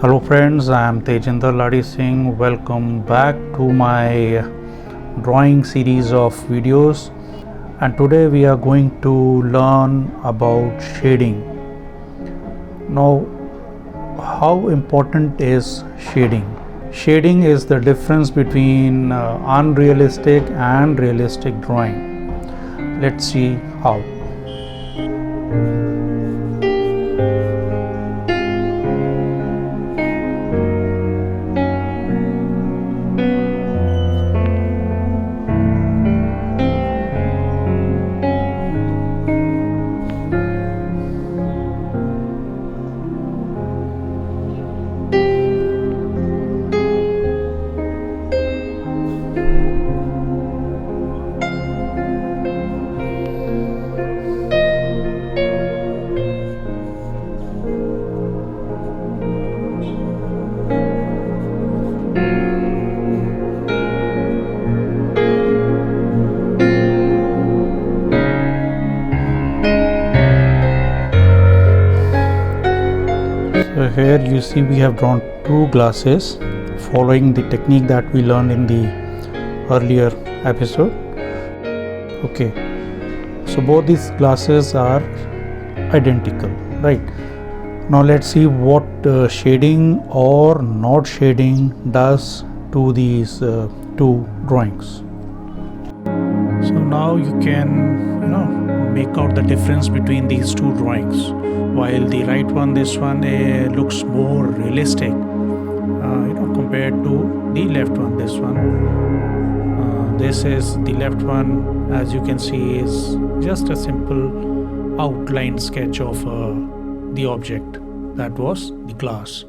Hello friends, I am Tejinder Ladi Singh. Welcome back to my drawing series of videos, and today we are going to learn about shading. Now, how important is shading? Shading is the difference between unrealistic and realistic drawing. Let's see how. So here you see we have drawn two glasses following the technique that we learned in the earlier episode. Okay, so both these glasses are identical, right? Now let's see what shading or not shading does to these two drawings. So now you can make out the difference between these two drawings. While the right one, this one looks more realistic, compared to the left one. This one, this is the left one. As you can see, is just a simple outline sketch of the object that was the glass.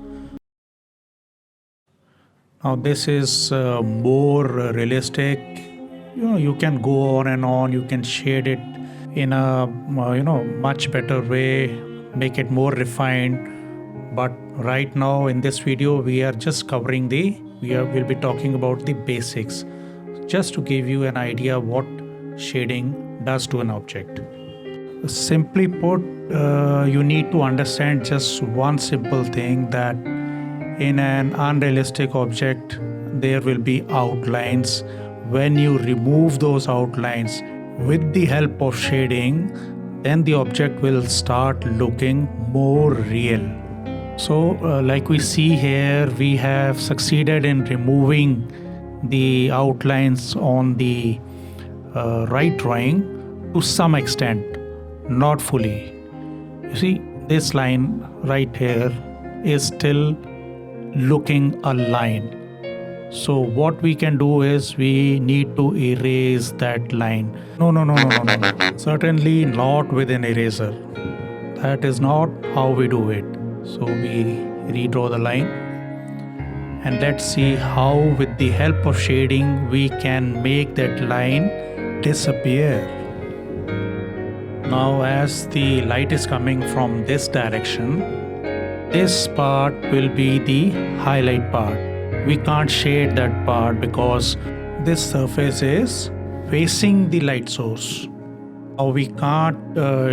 Now this is more realistic. You can go on and on. You can shade it in a much better way, make it more refined. But right now in this video we are just covering we'll be talking about the basics, just to give you an idea what shading does to an object. Simply put, you need to understand just one simple thing, that in an unrealistic object there will be outlines. When you remove those outlines with the help of shading, then the object will start looking more real. So like we see here, we have succeeded in removing the outlines on the right drawing to some extent, not fully. You see, this line right here is still looking a line. So what we can do is we need to erase that line. No. Certainly not with an eraser. That is not how we do it. So we redraw the line, and let's see how with the help of shading we can make that line disappear. Now as the light is coming from this direction, this part will be the highlight part. We can't shade that part because this surface is facing the light source. Now we can't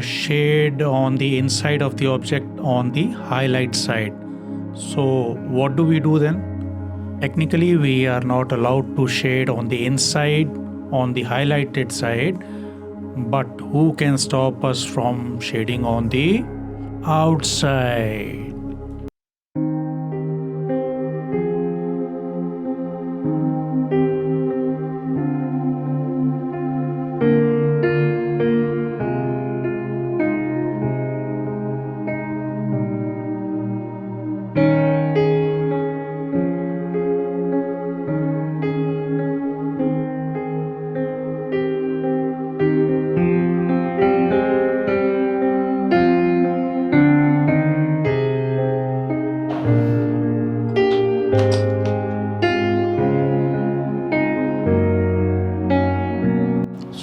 shade on the inside of the object on the highlight side. So what do we do then? Technically we are not allowed to shade on the inside, on the highlighted side, but who can stop us from shading on the outside?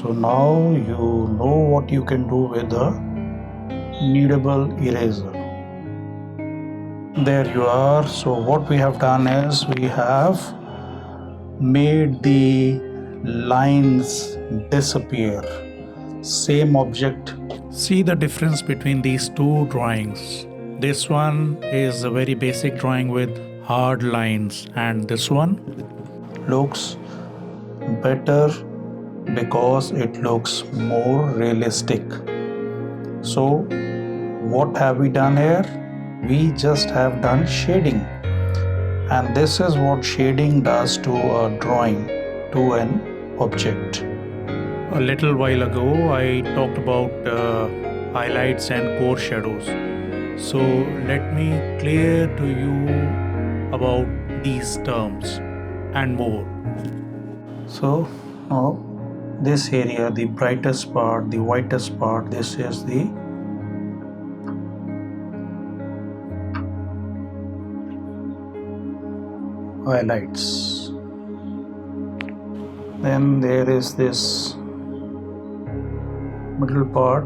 So now you know what you can do with a kneadable eraser. There you are. So what we have done is we have made the lines disappear. Same object. See the difference between these two drawings. This one is a very basic drawing with hard lines, and this one looks better because it looks more realistic. So what have we done here? We just have done shading, and this is what shading does to a drawing, to an object. A little while ago I talked about highlights and core shadows. So let me clear to you about these terms and more. So now this area, the brightest part, the whitest part, this is the highlights. Then there is this middle part,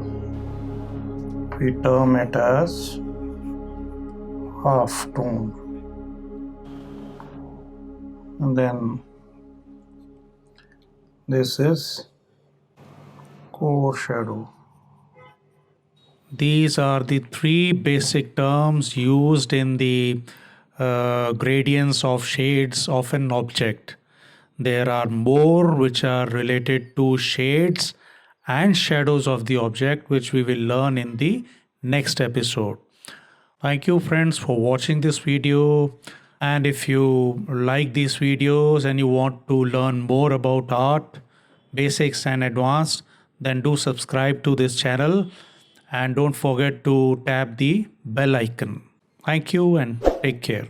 we term it as half tone, and then this is core shadow. These are the three basic terms used in the gradients of shades of an object. There are more which are related to shades and shadows of the object, which we will learn in the next episode. Thank you friends for watching this video, and if you like these videos and you want to learn more about art, basics and advanced, then do subscribe to this channel and don't forget to tap the bell icon. Thank you and take care.